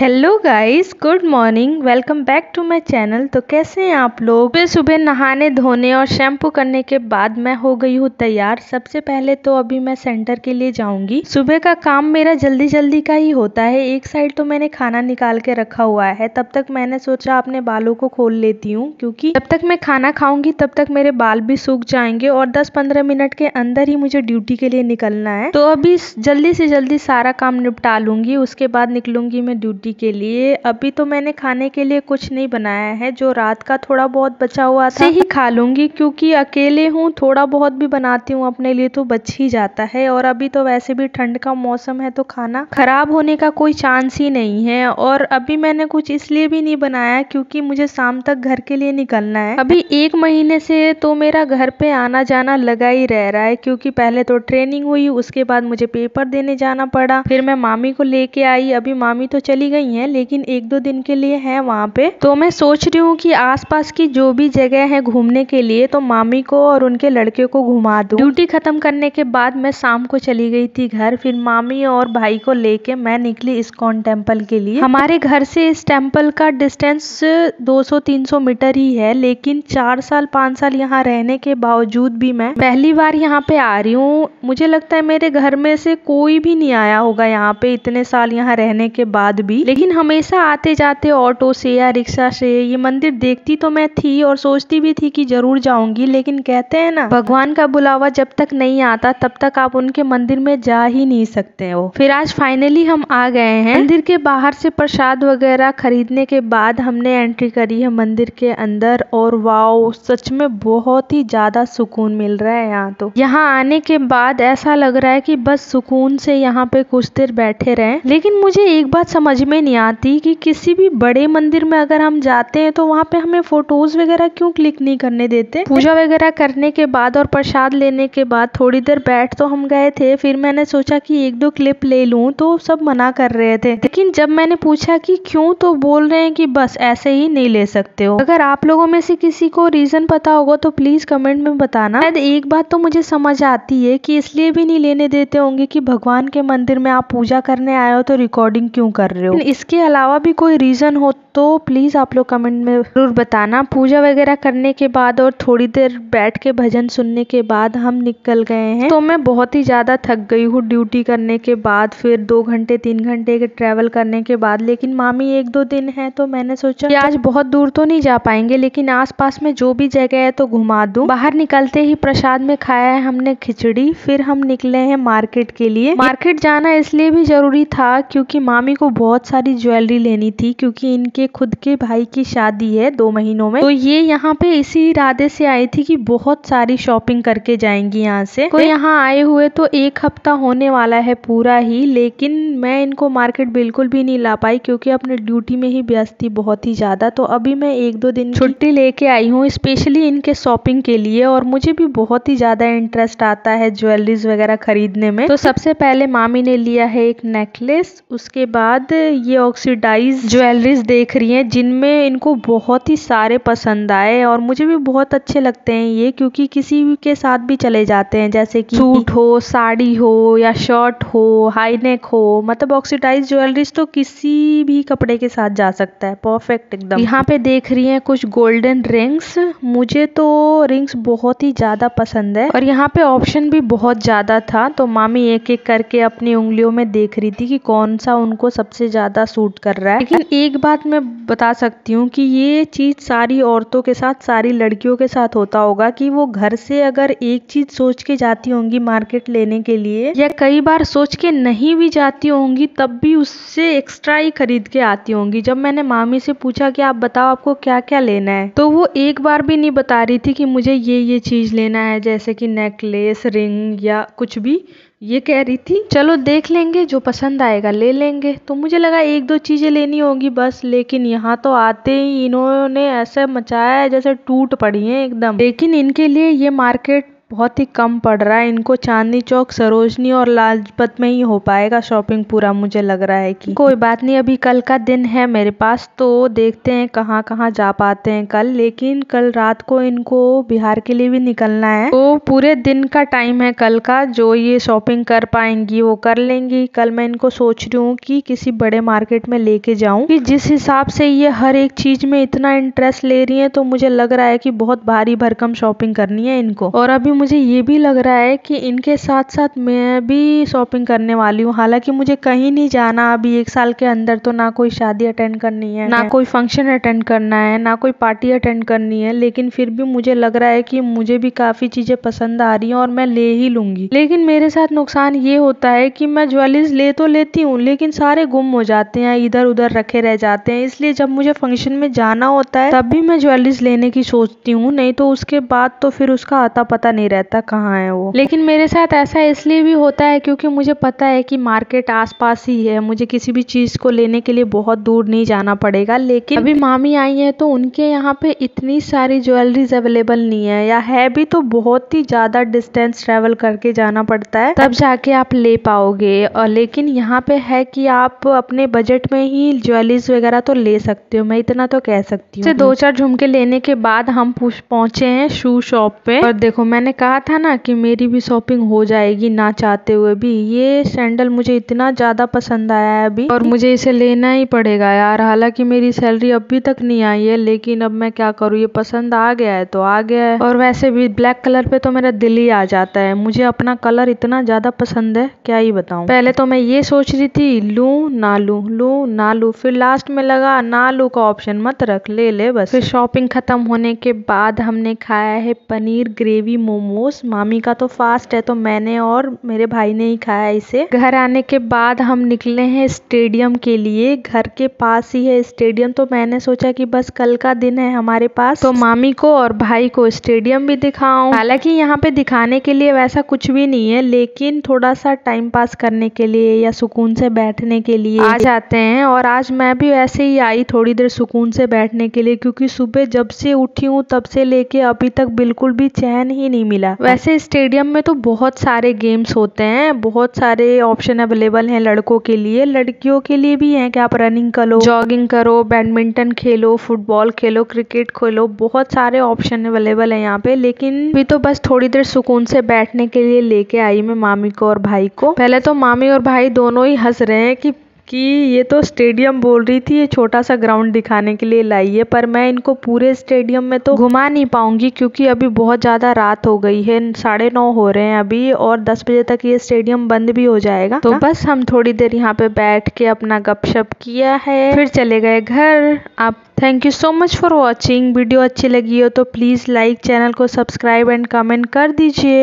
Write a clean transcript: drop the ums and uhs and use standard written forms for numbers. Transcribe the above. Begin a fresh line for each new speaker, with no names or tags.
Hello guys, good morning. Welcome back to my channel. तो कैसे हैं आप लोग। सुबह सुबह नहाने धोने और शैम्पू करने के बाद मैं हो गई हूँ तैयार। सबसे पहले तो अभी मैं सेंटर के लिए जाऊंगी। सुबह का काम मेरा जल्दी जल्दी का ही होता है। एक साइड तो मैंने खाना निकाल के रखा हुआ है, तब तक मैंने सोचा अपने बालों को खोल लेती हूँ, क्योंकि जब तक मैं खाना खाऊंगी तब तक मेरे बाल भी सूख जाएंगे और 10-15 मिनट के अंदर ही मुझे ड्यूटी के लिए निकलना है। तो अभी जल्दी से जल्दी सारा काम निपटा लूंगी, उसके बाद निकलूंगी मैं ड्यूटी के लिए। अभी तो मैंने खाने के लिए कुछ नहीं बनाया है, जो रात का थोड़ा बहुत बचा हुआ था से ही खा लूंगी, क्योंकि अकेले हूँ। थोड़ा बहुत भी बनाती हूँ अपने लिए तो बच ही जाता है। और अभी तो वैसे भी ठंड का मौसम है तो खाना खराब होने का कोई चांस ही नहीं है। और अभी मैंने कुछ इसलिए भी नहीं बनाया क्योंकि मुझे शाम तक घर के लिए निकलना है। अभी 1 महीने से तो मेरा घर पे आना जाना लगा ही रह रहा है, क्योंकि पहले तो ट्रेनिंग हुई, उसके बाद मुझे पेपर देने जाना पड़ा, फिर मैं मामी को लेके आई। अभी मामी तो चली गई हैं, लेकिन 1-2 दिन के लिए है वहाँ पे। तो मैं सोच रही हूँ कि आसपास की जो भी जगह है घूमने के लिए, तो मामी को और उनके लड़के को घुमा दूँ। ड्यूटी खत्म करने के बाद मैं शाम को चली गई थी घर। फिर मामी और भाई को लेके मैं निकली इस्कॉन टेम्पल के लिए। हमारे घर से इस टेम्पल का डिस्टेंस 200-300 मीटर ही है, लेकिन 4 साल 5 साल यहाँ रहने के बावजूद भी मैं पहली बार यहाँ पे आ रही हूँ। मुझे लगता है मेरे घर में से कोई भी नहीं आया होगा यहाँ पे इतने साल यहाँ रहने के बाद भी, लेकिन हमेशा आते जाते ऑटो से या रिक्शा से ये मंदिर देखती तो मैं थी और सोचती भी थी कि जरूर जाऊंगी। लेकिन कहते हैं ना, भगवान का बुलावा जब तक नहीं आता तब तक आप उनके मंदिर में जा ही नहीं सकते हो। फिर आज फाइनली हम आ गए हैं। मंदिर के बाहर से प्रसाद वगैरह खरीदने के बाद हमने एंट्री करी है मंदिर के अंदर। और वाओ, सच में बहुत ही ज्यादा सुकून मिल रहा है यहाँ। तो यहाँ आने के बाद ऐसा लग रहा है कि बस सुकून से यहाँ पे कुछ देर बैठे रहें। लेकिन मुझे एक बात समझ में नहीं आती कि किसी भी बड़े मंदिर में अगर हम जाते हैं तो वहाँ पे हमें फोटोज वगैरह क्यों क्लिक नहीं करने देते। पूजा वगैरह करने के बाद और प्रसाद लेने के बाद थोड़ी देर बैठ तो हम गए थे। फिर मैंने सोचा कि 1-2 क्लिप ले लूं, तो सब मना कर रहे थे। लेकिन जब मैंने पूछा कि क्यों, तो बोल रहे हैं कि बस ऐसे ही नहीं ले सकते हो। अगर आप लोगों में से किसी को रीजन पता होगा तो प्लीज कमेंट में बताना। शायद एक बात तो मुझे समझ आती है कि इसलिए भी नहीं लेने देते होंगे कि भगवान के मंदिर में आप पूजा करने आए हो तो रिकॉर्डिंग क्यों कर रहे हो। इसके अलावा भी कोई रीजन हो तो प्लीज आप लोग कमेंट में जरूर बताना। पूजा वगैरह करने के बाद और थोड़ी देर बैठ के भजन सुनने के बाद हम निकल गए हैं। तो मैं बहुत ही ज्यादा थक गई हूँ ड्यूटी करने के बाद, फिर 2 घंटे 3 घंटे के ट्रैवल करने के बाद। लेकिन मामी 1-2 दिन है तो मैंने सोचा कि आज बहुत दूर तो नहीं जा पाएंगे, लेकिन आसपास में जो भी जगह है तो घुमा दूं। बाहर निकलते ही प्रसाद में खाया है हमने खिचड़ी। फिर हम निकले हैं मार्केट के लिए। मार्केट जाना इसलिए भी जरूरी था क्योंकि मामी को बहुत सारी ज्वेलरी लेनी थी, क्योंकि इनके खुद के भाई की शादी है 2 महीनों में। तो ये यहाँ पे इसी इरादे से आई थी कि बहुत सारी शॉपिंग करके जाएंगी यहाँ से। तो यहाँ आए हुए तो 1 हफ्ता होने वाला है पूरा ही, लेकिन मैं इनको मार्केट बिल्कुल भी नहीं ला पाई क्योंकि अपने ड्यूटी में ही व्यस्त थी बहुत ही ज्यादा। तो अभी मैं 1-2 दिन छुट्टी लेके आई हूँ स्पेशली इनके शॉपिंग के लिए। और मुझे भी बहुत ही ज्यादा इंटरेस्ट आता है ज्वेलरीज वगैरह खरीदने में। तो सबसे पहले मामी ने लिया है एक नेकलेस, उसके बाद ये ऑक्सीडाइज ज्वेलरीज देख रही हैं जिनमें इनको बहुत ही सारे पसंद आए। और मुझे भी बहुत अच्छे लगते हैं ये, क्योंकि किसी भी के साथ भी चले जाते हैं, जैसे कि सूट हो, साड़ी हो या शर्ट हो, हाई नेक हो। मतलब ऑक्सीडाइज ज्वेलरीज तो किसी भी कपड़े के साथ जा सकता है, परफेक्ट एकदम। यहाँ पे देख रही हैं कुछ गोल्डन रिंग्स। मुझे तो रिंग्स बहुत ही ज्यादा पसंद है और यहाँ पे ऑप्शन भी बहुत ज्यादा था। तो मामी एक एक करके अपनी उंगलियों में देख रही थी कि कौन सा उनको सबसे ज्यादा सूट कर रहा है। लेकिन एक बात मैं बता सकती हूँ कि ये चीज सारी औरतों के साथ, सारी लड़कियों के साथ होता होगा कि वो घर से अगर एक चीज सोच के जाती होंगी मार्केट लेने के लिए, या कई बार सोच के नहीं भी जाती होंगी तब भी उससे एक्स्ट्रा ही खरीद के आती होंगी। जब मैंने मामी से पूछा कि आप बताओ आपको क्या क्या लेना है, तो वो एक बार भी नहीं बता रही थी कि मुझे ये चीज लेना है, जैसे कि नेकलेस, रिंग या कुछ भी। ये कह रही थी चलो देख लेंगे, जो पसंद आएगा ले लेंगे। तो मुझे लगा 1-2 चीजें लेनी होगी बस, लेकिन यहाँ तो आते ही इन्होंने ऐसे मचाया है जैसे टूट पड़ी हैं एकदम। लेकिन इनके लिए ये मार्केट बहुत ही कम पड़ रहा है। इनको चांदनी चौक, सरोजनी और लाजपत में ही हो पाएगा शॉपिंग पूरा, मुझे लग रहा है कि। कोई बात नहीं, अभी कल का दिन है मेरे पास, तो देखते हैं कहाँ कहाँ जा पाते हैं कल। लेकिन कल रात को इनको बिहार के लिए भी निकलना है, तो पूरे दिन का टाइम है कल का। जो ये शॉपिंग कर पाएंगी वो कर लेंगी। कल मैं इनको सोच रही हूँ कि किसी बड़े मार्केट में लेके जाऊँ, कि जिस हिसाब से ये हर एक चीज में इतना इंटरेस्ट ले रही है, तो मुझे लग रहा है कि बहुत भारी भरकम शॉपिंग करनी है इनको। और अभी मुझे ये भी लग रहा है कि इनके साथ साथ मैं भी शॉपिंग करने वाली हूँ। हालांकि मुझे कहीं नहीं जाना अभी 1 साल के अंदर, तो ना कोई शादी अटेंड करनी है, ना कोई फंक्शन अटेंड करना है, ना कोई पार्टी अटेंड करनी है। लेकिन फिर भी मुझे लग रहा है कि मुझे भी काफी चीजें पसंद आ रही हैं और मैं ले ही लूंगी। लेकिन मेरे साथ नुकसान ये होता है कि मैं ज्वेलरीज ले तो लेती हूँ, लेकिन सारे गुम हो जाते हैं, इधर उधर रखे रह जाते हैं। इसलिए जब मुझे फंक्शन में जाना होता है तब भी मैं ज्वेलरीज लेने की सोचती हूँ, नहीं तो उसके बाद तो फिर उसका आता पता नहीं रहता कहाँ है वो। लेकिन मेरे साथ ऐसा इसलिए भी होता है क्योंकि मुझे पता है कि मार्केट आसपास ही है, मुझे किसी भी चीज को लेने के लिए बहुत दूर नहीं जाना पड़ेगा। लेकिन अभी मामी आई है तो उनके यहाँ पे इतनी सारी ज्वेलरीज अवेलेबल नहीं है, या है भी तो बहुत ही ज्यादा डिस्टेंस ट्रेवल करके जाना पड़ता है, तब जाके आप ले पाओगे। और लेकिन यहाँ पे है कि आप अपने बजट में ही ज्वेलरीज वगैरह तो ले सकते हो, मैं इतना तो कह सकती हूँ। 2-4 झुमके लेने के बाद हम पहुंचे हैं शू शॉप पे। और देखो, मैंने कहा था ना कि मेरी भी शॉपिंग हो जाएगी ना चाहते हुए भी। ये सैंडल मुझे इतना ज्यादा पसंद आया है अभी, और मुझे इसे लेना ही पड़ेगा यार। हालांकि मेरी सैलरी अभी तक नहीं आई है, लेकिन अब मैं क्या करूँ, ये पसंद आ गया है तो आ गया है। और वैसे भी ब्लैक कलर पे तो मेरा दिल ही आ जाता है, मुझे अपना कलर इतना ज्यादा पसंद है, क्या ही बताऊं। पहले तो मैं ये सोच रही थी लूं ना लूं, लूं ना लूं, फिर लास्ट में लगा ना लूं का ऑप्शन मत रख, ले ले बस। फिर शॉपिंग खत्म होने के बाद हमने खाया है पनीर ग्रेवी मोमोज। मामी का तो फास्ट है, तो मैंने और मेरे भाई ने ही खाया इसे। घर आने के बाद हम निकले हैं स्टेडियम के लिए, घर के पास ही है स्टेडियम, तो मैंने सोचा कि बस कल का दिन है हमारे पास, तो मामी को और भाई को स्टेडियम भी दिखाऊं। हालांकि यहाँ पे दिखाने के लिए वैसा कुछ भी नहीं है, लेकिन थोड़ा सा टाइम पास करने के लिए या सुकून से बैठने के लिए आ जाते हैं। और आज मैं भी वैसे ही आई थोड़ी देर सुकून से बैठने के लिए, क्योंकि सुबह जब से उठी हूँ तब से लेके अभी तक बिल्कुल भी चैन ही नहीं मिला। वैसे स्टेडियम में तो बहुत सारे गेम्स होते हैं, बहुत सारे ऑप्शन अवेलेबल हैं लड़कों के लिए, लड़कियों के लिए भी हैं कि आप रनिंग करो, जॉगिंग करो, बैडमिंटन खेलो, फुटबॉल खेलो, क्रिकेट खेलो, बहुत सारे ऑप्शन अवेलेबल है यहाँ पे। लेकिन भी तो बस थोड़ी देर सुकून से बैठने के लिए लेके आई मैं मामी को और भाई को। पहले तो मामी और भाई दोनों ही हंस रहे हैं कि ये तो स्टेडियम बोल रही थी, ये छोटा सा ग्राउंड दिखाने के लिए लाई है। पर मैं इनको पूरे स्टेडियम में तो घुमा नहीं पाऊंगी, क्योंकि अभी बहुत ज्यादा रात हो गई है, 9:30 हो रहे हैं अभी, और 10 बजे तक ये स्टेडियम बंद भी हो जाएगा। तो बस हम थोड़ी देर यहाँ पे बैठ के अपना गपशप किया है, फिर चले गए घर। आप thank you so much for watching. Video अच्छी लगी हो तो प्लीज लाइक, चैनल को सब्सक्राइब एंड कमेंट कर दीजिए।